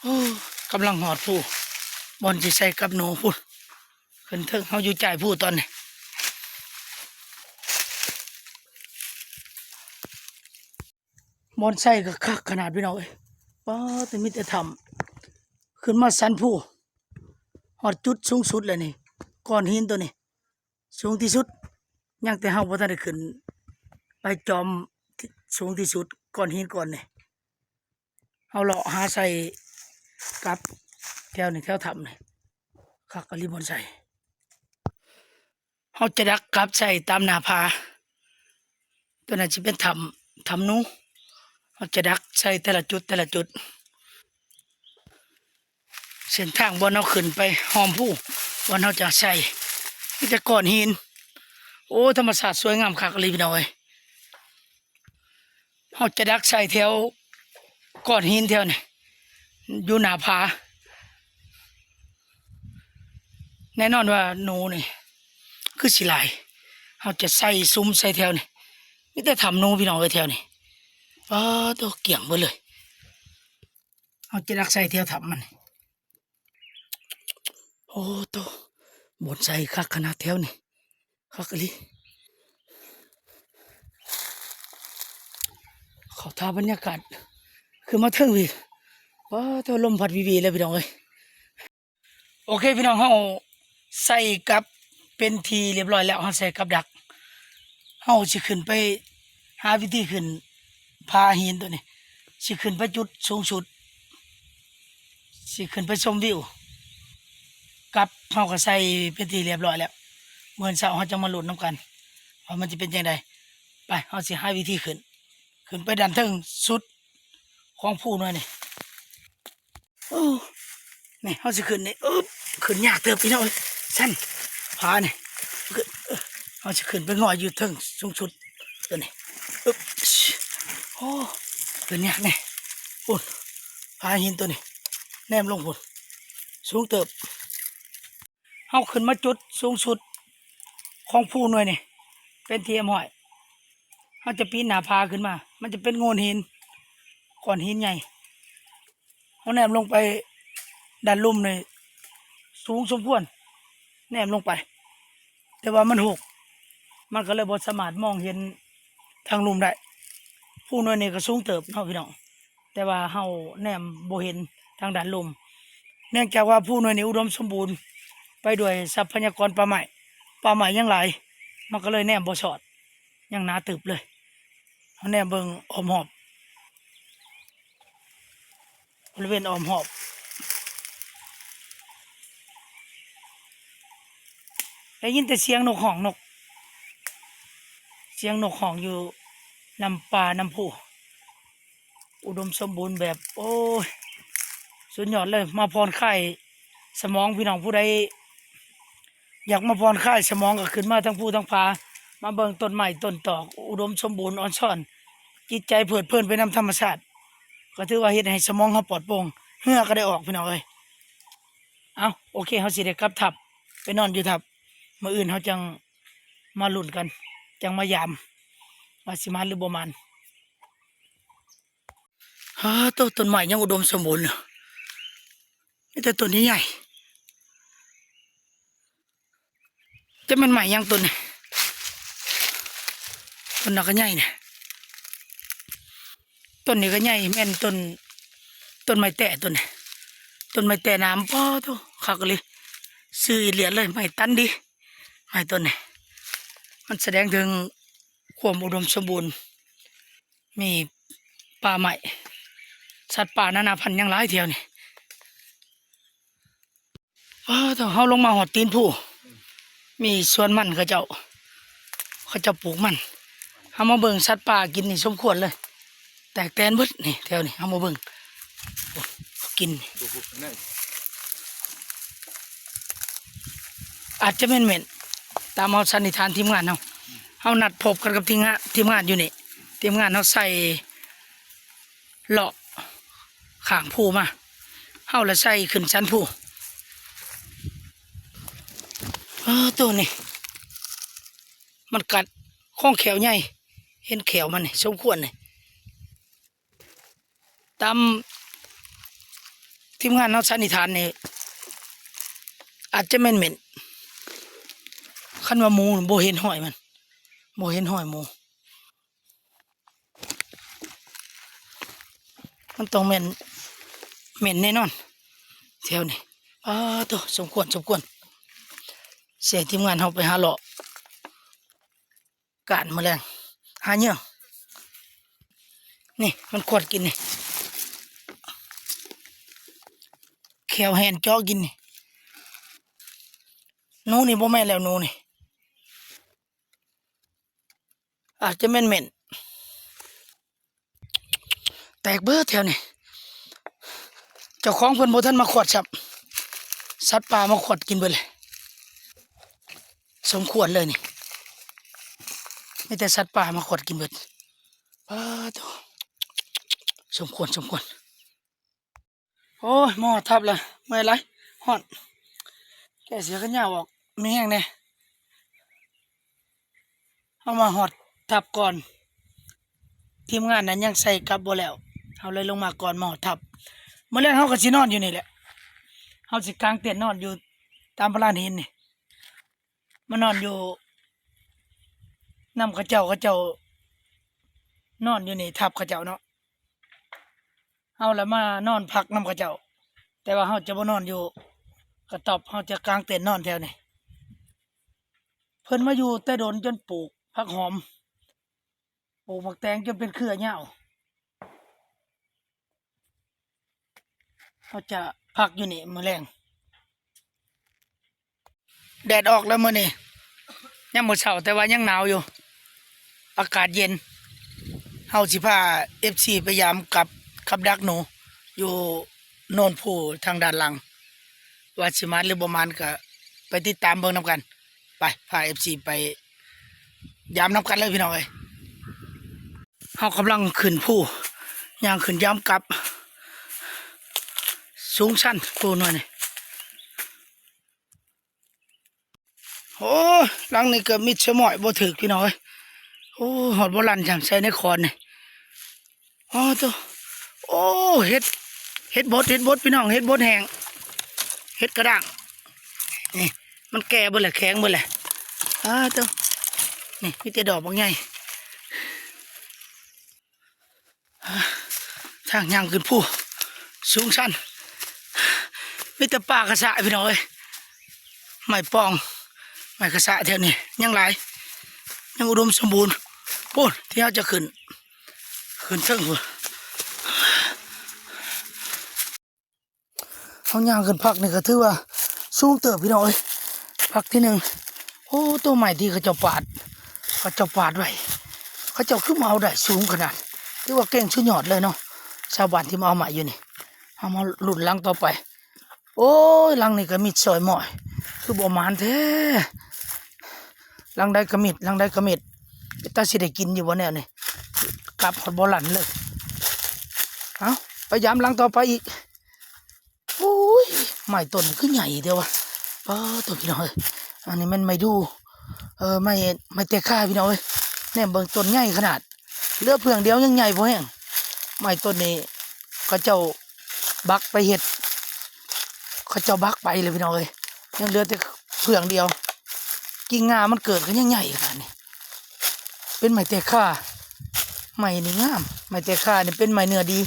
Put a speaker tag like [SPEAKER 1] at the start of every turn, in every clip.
[SPEAKER 1] โอ้กำลังหอดผู้บอลจะใส่กับหนูพูดขึ้นเถิงเขาอยู่ใจผู้ตอนนี้บอลใส่ก็คักขนาดพี่น้องเอ้ยป้าแต่มิแต่ทำขึ้นมาสันผู้หอดจุดสูงสุดเลยนี่ก้อนหินตัวนี้สูงที่สุดยังแต่เฮาบ่ทันได้ขึ้นไปจอมสูงที่สุดก้อนหินก่อนนี่เฮาเลาะหาใส่กับแถวนี่แถวถ้ำนี่คักกะลิบอนใส่เฮาจะดักกับใส่ตามหน้าผาตัวนั้นสิเป็นถ้ำนูเฮาจะดักใส่แต่ละจุดเส้นทางบนเฮาขึ้นไปหอมผู้บนเฮาจะใส่มีแต่ก้อนหินโอ้ธรรมศาสตร์สวยงามคักกะลิพี่น้องเอ้ยเฮาจะดักใส่แถวก้อนหินแถวนี่อยู่หน้าผาแน่นอนว่าหนูนี่คือสิหลายเขาจะใส่ซุ้มใส่แถวนี่มีแต่ทำหนูพี่น้องไว้แถวนี่ตัวเกี่ยงไปเลยเขาจะรักใส่แถวทำมันโอ้ตัวบนใส่คักขนาดแถวนี่คักเลยเขาท่าบรรยากาศคือมาถึงวีตัวลมพัดวีเลยพี่น้องเอ้ยโอเคพี่น้องเขาใส่กับเป็นทีเรียบร้อยแล้วเขาใส่กับดักเขาสิขึ้นไปหาวิธีขึ้นพาหินตัวนี้สิขึ้นไปจุดสูงสุดสิขึ้นไปชมวิวกับเขาก็ใส่เป็นทีเรียบร้อยแล้วเมื่อเช้าเขาจะมาลุ้นน้ำกันว่ามันจะเป็นยังไงไปเขาสิหาวิธีขึ้นไปดันถึงสุดของผู้หน่อยนี่โอ้นี่เขาสิขึ้นนี่ขึ้นยากเติบพี่น้องสั้นพานี่เขาจะขึ้นไปงอยอยู่ถึงสูงสุดตัวนี้โอ้ขึ้นยากนี่ปุ่นพาหินตัวนี้แนมลงปุ่นสูงเติบเขาขึ้นมาจุดสูงสุดของผู้หน่วยนี่เป็นเทียมหอยเขาจะปีนหน้าผาขึ้นมามันจะเป็นโงนหินก้อนหินใหญ่เขาแนมลงไปด้านลุ่มเลยสูงสมควรแนมลงไปแต่ว่ามันหกมันก็เลยบ่สามารถมองเห็นทางลุ่มได้ผู้หน่วยนี่ก็สูงเติบเนาะพี่น้องแต่ว่าเฮาแนมบ่เห็นทางด้านลุ่มเนื่องจากว่าผู้หน่วยนี่อุดมสมบูรณ์ไปด้วยทรัพยากรป่าไม้ยังหลายมันก็เลยแนมบ่สอดยังหนาตึบเลยเฮาแนมเบิ่งอ้อมหอบบริเวณอ้อมหอบได้ยินแต่เสียงนกห้องอยู่ลำป่าน้ำพุอุดมสมบูรณ์แบบโอ้ยสุดยอดเลยมาผ่อนคลายสมองพี่น้องผู้ใดอยากมาผ่อนคลายสมองก็ขึ้นมาทั้งผู้ทั้งพามาเบิ่งต้นไม้ต้นตอกอุดมสมบูรณ์อ่อนช้อนจิตใจเพลิดเพลินไปนำธรรมชาติก็ถือว่าเฮ็ดให้สมองเขาปลอดโปร่งเหงื่อก็ได้ออกพี่น้องเอ้ยเอาโอเคเขาสิได้กลับทับไปนอนอยู่ทับมื้ออื่นเขาจังมาลุ้นกันจังมายามว่าสิมาหรือบ่มานต้นไม้ยังอุดมสมบูรณ์เนาะนี่แต่ต้นนี้ใหญ่จะเป็นไม้ยังต้นนี่ต้นนั้นก็ใหญ่เนี่ยต้นนี้ก็ใหญ่แม่นต้นไม้แตะต้นนี้ต้นไม้แตะน้ำตัวคักเลยซื้อเหรียญเลยไม้ตันดีไม้ต้นนี้มันแสดงถึงความอุดมสมบูรณ์มีป่าไม้สัตว์ป่านานาพันธุ์ยังหลายเที่ยวนี่ต้องเฮาลงมาหอดตีนผู้มีสวนมันเขาเจ้าปลูกมันเฮามาเบิ่งสัตว์ป่ากินนี่สมควรเลยแตกแตนเบิดนี่แถวนี่เฮามาเบิ่งกินอาจจะเหม็นตามเฮาสันนิษฐานทีมงานเฮานัดพบกันกับทีมงานอยู่นี่ทีมงานเฮาใส่เลาะข้างผู้มาเฮาละใส่ขึ้นชั้นผู้ตัวนี้มันกัดข้องแขวใหญ่เห็นแขวมันนี่สมควรนี่ตามท ทีมงานเราสันนิษฐานนี่อาจจะเหม็นคันว่าหมูโบเห็นหอยมันโบเห็นหอยหมูมันต้องเหม็นแน่นอนแถวนี้ตัวสมควรเสียทีมงานเขาไปหาเลาะการแมลงหาเหยื่อนี่มันขวดกินนี่แขวแหนจ่อกินนี่หนูนี่บ่แม่นแล้วหนูนี่อาจจะเหม็นแตกเบ้อแถวนี่เจ้าของเพิ่นบ่ทันมาขวดครับสัตว์ป่ามาขวดกินเบิดเลยสมควรเลยนี่ไม่แต่สัตว์ป่ามาขวดกินเบิดตัวสมควรโอ้ยหม้อทับเลยเมื่อยไรฮ้อนแกเสียกันยาวออกไม่แห้งแน่เอามาหอดทับก่อนทีมงานนั้นยังใส่กลับบ่แล้วเอาเลยลงมาก่อนมาหอดทับเมื่อแรกเขาก็สินอนอยู่นี่แหละเขาสิกลางเต็นท์นอนอยู่ตามพลานหินนี่มานอนอยู่น้ำข้าเจ้านอนอยู่นี่ทับข้าเจ้าเนาะเอาแล้วมานอนพักน้ำข้าเจ้าแต่ว่าเขาจะบ่นอนอยู่กระต๊อบเขาจะกลางเต็นท์นอนแถวนี้เพิ่นมาอยู่แต่โดนจนปลูกผักหอมปลูกผักแตงจนเป็นเครือเหย้าเขาจะพักอยู่นี่มื้อแรงแดดออกแล้วมื้อนี้ยังมื้อเช้าแต่ว่ายังหนาวอยู่อากาศเย็นเฮาสิพา FC พยายามกับดักหนูอยู่โน่นผู้ทางด้านหลังว่าสิมาหรือบ่มานก็ไปติดตามเบิ่งนำกันไปพา FC ไปยามนำกันเลยพี่น้องเอ้ยเฮากำลังขึ้นผู้ย่างขึ้นยามกลับสูงชันผู้หน่อยนี่โอ้หลังนี้ก็มิดสมอยบ่ถึกพี่น้องเอ้ยโอ้หอดบ่ลั่นจังใส่ในคอนนี่ตัวโอ้เฮ็ดบดพี่น้องเฮ็ดบดแห้งเฮ็ดกระด้างนี่มันแก่เบิดแหละแข็งเบิดแหละตัวนี่มีแต่ดอกบางใหญ่ทางย่างขึ้นผู้สูงชันมีแต่ป่ากระสะพี่น้องเอ้ยไม้ปองไม้กระสะแถวนี้ยังหลายยังอุดมสมบูรณ์พูดที่เราจะขึ้นเทิงพุ่นเขาย่างขึ้นพักนี่ก็ถือว่าสูงเติบพี่น้องเอ้ยพักที่หนึ่งโอ้ตัวใหม่ที่เขาเจ้าปาดไว้เขาเจ้าขึ้นมาเอาได้สูงขนาดถือว่าเก่งชุดยอดเลยเนาะชาวบ้านที่มาเอาใหม่อยู่นี่เอามาหลุดลังต่อไปโอ้ยลังนี่ก็มิดซอยหม้อยคือบ่มานแท้ลังได้ก็มิดตาสิได้กินอยู่บ่แน่นี่กลับหอดบ่หลันเลยเอาพยายามลังต่อไปอีกโอ้ยไม้ต้นคือใหญ่เดียววะตัวพี่น้องเอ้ยอันนี้มันไม่ดูไม่เตะค่าพี่น้องเอ้ยเนี่ยเบิ่งต้นใหญ่ขนาดเหลือเพียงเดียวยังใหญ่พอแห้งไม้ต้นนี้เขาเจ้าบักไปเห็ดเขาเจ้าบักไปเลยพี่น้องเอ้ยยังเหลือแต่เพียงเดียวกิ่งงามันเกิดกันยังใหญ่ขนาดนี้เป็นไม้เตะค่าไม้นี่งามไม้เตะค่านี่เป็นไม้เนื้อดี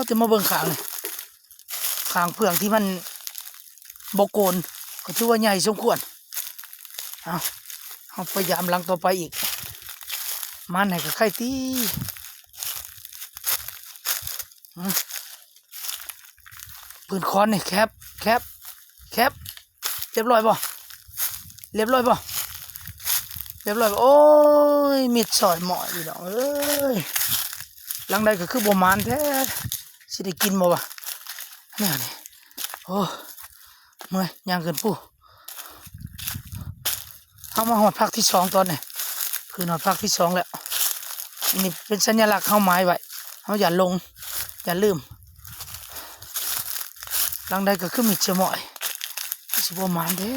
[SPEAKER 1] จะมาเบิ่งขางเพื่องที่มันบกโกนก็ถือว่าใหญ่สมควรเอาพยายามลังต่อไปอีกมันไหนก็ไข่ตีปืนค้อนนี่แคบเรียบร้อยป่โอ้ยมิดสอยหมอยอยู่ดอกเอ้ยลังใดก็คือบ่มานแท้สิได้กินบ่วะเนี่ยนี่โอ้เมื่อยย่างเกินปูเอามาหอดพักที่สองตอนนี้คือหอดพักที่สองแล้วนี่เป็นสัญลักษณ์เข้าไม้ไว้เขาอย่าลงอย่าลืมลังใดก็คือมิดเฉมอยสิบ่มานแท้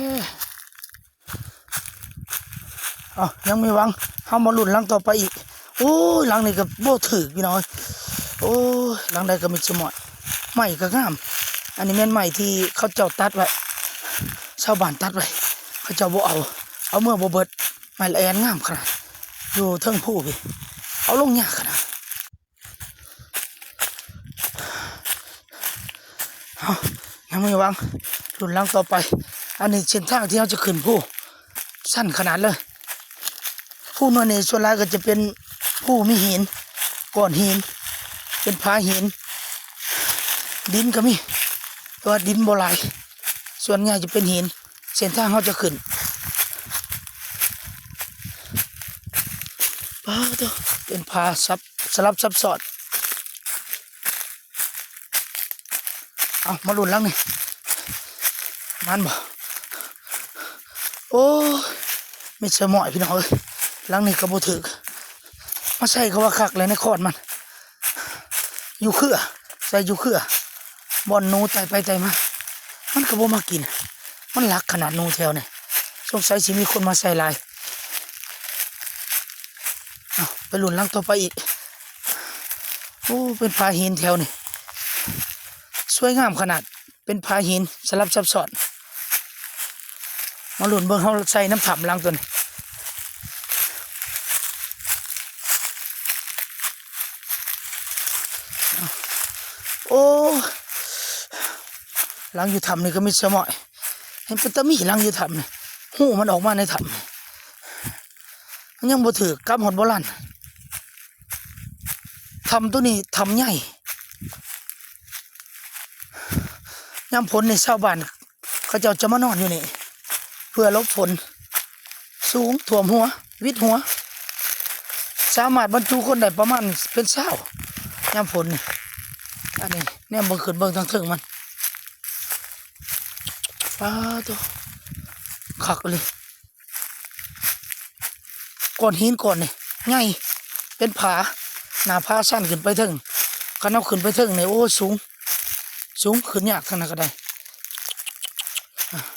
[SPEAKER 1] ยังมีหวังเขามาลุ้นลังต่อไปอีกโอ้ยลังนี่ก็บ่ถือพี่น้อย โอ้ยหลังใดก็มีสมอดใหม่ก็งามอันนี้แม่นใหม่ที่เขาเจ้าตัดไว้ชาวบ้านตัดไว้เขาเจ้าบ่เอาเมื่อบ่เบิดไม้ละแอนงามขนาดอยู่เทิงผู้พี่เอาลงยากขนาดเอายังไม่วางรุ่นหลังต่อไปอันนี้เส้นทางที่เราจะขึ้นผู้สั้นขนาดเลยผู้นอนนี่ส่วนหลายก็จะเป็นผู้มีหินก้อนหินเป็นผาหินดินก็มีแต่ว่าดินโบราณส่วนใหญ่จะเป็นหินเส้นทางเขาจะขึ้นป้าตัวเป็นผาสลับซับซ้อนเอามาลุ้นลังนี่มันบ่โอ้ไม่เสมอยพี่น้องเอ้ยลังนี่กระโบถือมาใส่เขาว่าคักเลยในคอดมันอยู่เครือใส่อยู่เครือบอนหนูไต่ไปไต่มามันกระโบมากินมันหลักขนาดหนูแถวเนี่ยสงสัยสิมีคนมาใส่ลายเอาไปลุ้นลังต่อไปอีกโอ้เป็นผาหินแถวนี่สวยงามขนาดเป็นผาหินสลับซับซ้อนมาลุ้นเบิ่งเขาใส่น้ำถ่ำลังตัวนี้โอ้ลังอยู่ถ่ำนี่ก็มีสมอยเห็นเป็นตะมีลังอยู่ถ่ำนี่หูมันออกมาในถ่ำมันยังบ่ถือกำหอดโบราณถ่ำตัวนี้ถ่ำใหญ่ยามฝนในชาวบ้านเขาจะมานอนอยู่นี่เพื่อลบฝนสูงท่วมหัววิดหัวสามารถบรรจุคนได้ประมาณเป็น20ยามฝนนี่อันนี้เนี่ยเบิ่งขึ้นเบิ่งทางเทิงมันป้าตัวขักเลยก้อนหินก้อนนี่ใหญ่เป็นผาหน้าผาสั้นขึ้นไปเทิงกันเอาขึ้นไปเทิงเนี่ยโอ้สูงขึ้นยากขนาดก็ได้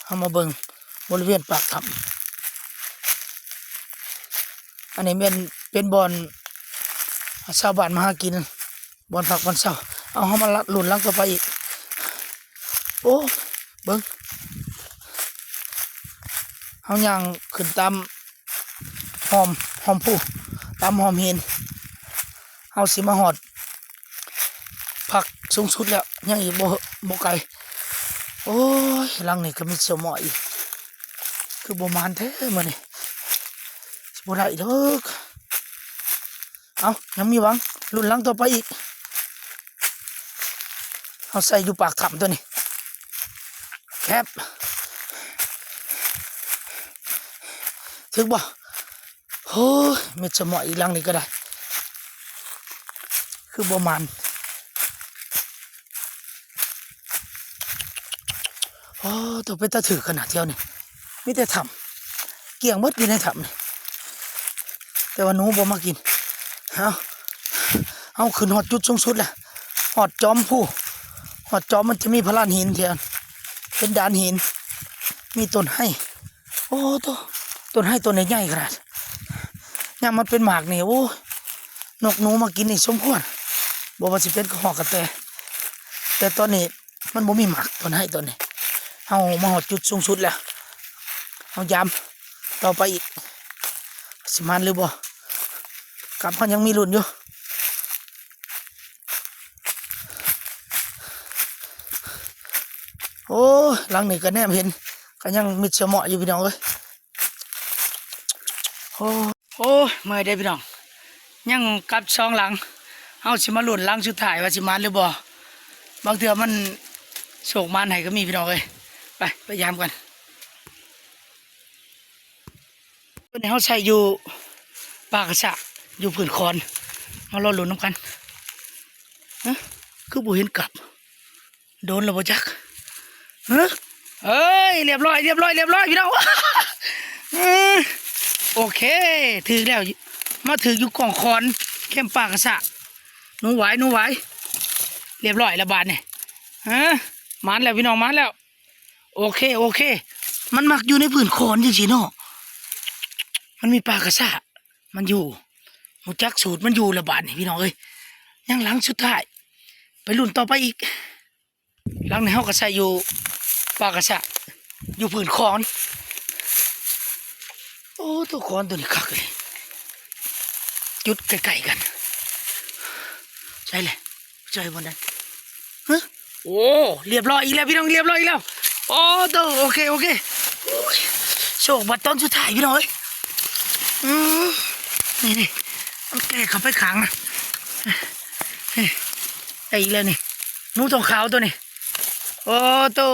[SPEAKER 1] เอามาเบิ่งบริเวณปากถ้ำอันนี้เป็นบอนชาวบ้านมาหากินบอนผักบอนเศร้าเอามาหลุนลังต่อไปอีกโอ้เบิ่งเอาย่างขึ้นตามหอมผู้ตามหอมเห็นเอาสิมาหอดผักสูงสุดแล้วยังอีกบ่ไกลโอ้ยลังนี่ก็มีสมอยคือบ่มานแท้มื้อนี่บ่ได้เด้อเอายังมีหวังรุ่นลังต่อไปอีกเอาใส่อยู่ปากถ้ำตัวนี้แคบถึงบ่โอ้ยมีสมอยอีกลังนี่ก็ได้คือบ่มานโอ้ตัวเป็นตาถือขนาดเที่ยวนี่มีแต่ถ้ำเกี่ยงมดอยู่ในถ้ำนี่แต่ว่าหนูบ่มากินเอาขึ้นหอดจุดสูงสุดแหละหอดจอมผู้หอดจอมมันจะมีพลานหินเทียนเป็นด่านหินมีต้นไห้โอ้ต้นไห้ต้นใหญ่ขนาดเนี่ยมันเป็นหมากนี่โอ้นกหนูมากินนี่สมควรบ่ว่าสิเป็นหอกกระแตแต่ตอนนี้มันบ่มีหมากต้นไห้ต้นนี้เอามาหอดจุดสูงสุดแล้วเอายามต่อไปอีกสิมันหรือบ่กลับมันยังมีลุ้นอยู่โอ้หลังนี้ก็แนมเห็นก็ยังมิดเสมออยู่พี่น้องเอ้ยโอ้เมื่อยได้พี่น้องยังกลับช่องหลังเอาสิมาลุ้นหลังสุดท้ายว่าสิมันหรือบ่บางเทื่อมันโศกมันให้ก็มีพี่น้องเอ้ยไปยามกันตัวนี้เขาใส่อยู่ปากกระสะอยู่ผืนคอนมาลอหลุนน้ำกันคือบุเห็นกลับโดนแล้วบ่จักเอ้ยเรียบร้อยพี่น้องโอเคถือแล้วมาถืออยู่กล่องคอนเข้มปากกระสะหนูไหวเรียบร้อยแล้วบาทเนี่ยมันแล้วพี่น้องมันแล้วโอเคมันมักอยู่ในผืนคอนจริงๆเนาะมันมีปลากระสะมันอยู่หูจักสูตรมันอยู่ระบาดนี่พี่น้องเอ้ย ยังหลังสุดท้ายไปรุ่นต่อไปอีกหลังในเฮาก็ใส่อยู่ปากกระสะอยู่ผืนคอนโอ้ตัวคอนตัวนี้คักเลยจุดใกล้ๆกันใช่เลยใช่บนนั้นฮะโอ้เรียบร้อยอีกแล้วพี่น้องเรียบร้อยอีกแล้วโอ้ตัวโอเคโอเคโอ้ยโชคบัดตอนสุดท้ายพี่น้องเอ้ยนี่โอเคเข้าไปขังนะไอ้อีกแล้วนี่นูตรงขาวตัวนี้โอ้ตัว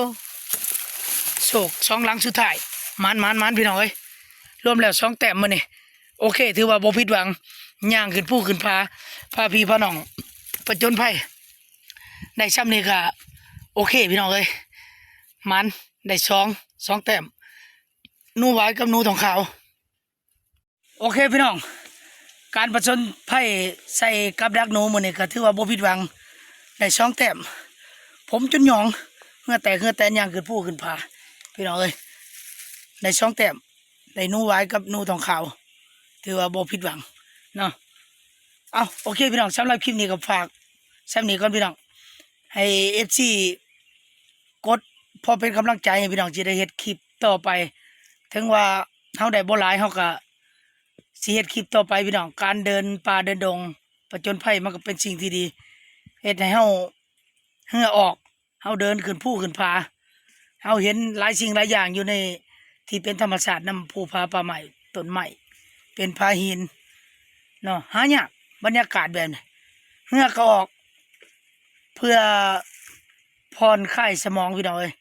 [SPEAKER 1] โชคสองหลังสุดท้ายมันพี่น้องเอ้ยรวมแล้ว2 แต้มมื้อนี่โอเคถือว่าบ่ผิดหวังย่างขึ้นผู้ขึ้นพาพี่พาน้องผจญภัยได้ซ้ำนี่ก็โอเคพี่น้องเอ้ยมันได้สองแต้มนูไว้กับนูทองขาวโอเคพี่น้องการผจญภัยใส่กับดักหนูมื้อนี้ก็ถือว่าบ่ผิดหวังได้2 แต้มผมจนหยองเหงื่อแตกย่างขึ้นผู้ขึ้นพาพี่น้องเอ้ยได้2 แต้มได้นูไว้กับนูทองขาวถือว่าบ่ผิดหวังเนาะเอาโอเคพี่น้องสำหรับคลิปนี้ก็ฝากซ้ำนี้ก่อนพี่น้องให้ FC กดพอเป็นกำลังใจให้พี่น้องจะได้เฮ็ดคลิปต่อไปถึงว่าเฮาได้บ่หลายเฮาก็สิเฮ็ดคลิปต่อไปพี่น้องการเดินป่าเดินดงผจญภัยมันก็เป็นสิ่งที่ดีเฮ็ดให้เฮาเหงื่อออกเฮาเดินขึ้นภูขึ้นผาเฮาเห็นหลายสิ่งหลายอย่างอยู่ในที่เป็นธรรมชาตินำภูผาป่าไม้ต้นไม้เป็นผาหินเนาะหายากบรรยากาศแบบนี้เหงื่อก็ออกเพื่อผ่อนคลายสมองพี่น้องเอ้ย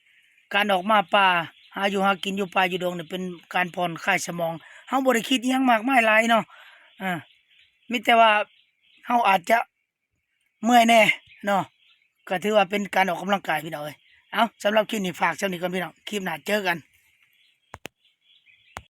[SPEAKER 1] การออกมาป่าหาอยู่หากินอยู่ป่าอยู่ดงเนี่ยเป็นการผ่อนคลายสมองเฮาบ่ได้คิดอิหยังมากมายหลายเนาะมีแต่ว่าเฮาอาจจะเมื่อยแน่เนาะก็ถือว่าเป็นการออกกำลังกายพี่น้องเอ้ยเอาสำหรับคลิปนี้ฝากสำหรับนี้ก่อนพี่น้องคลิปหน้าเจอกัน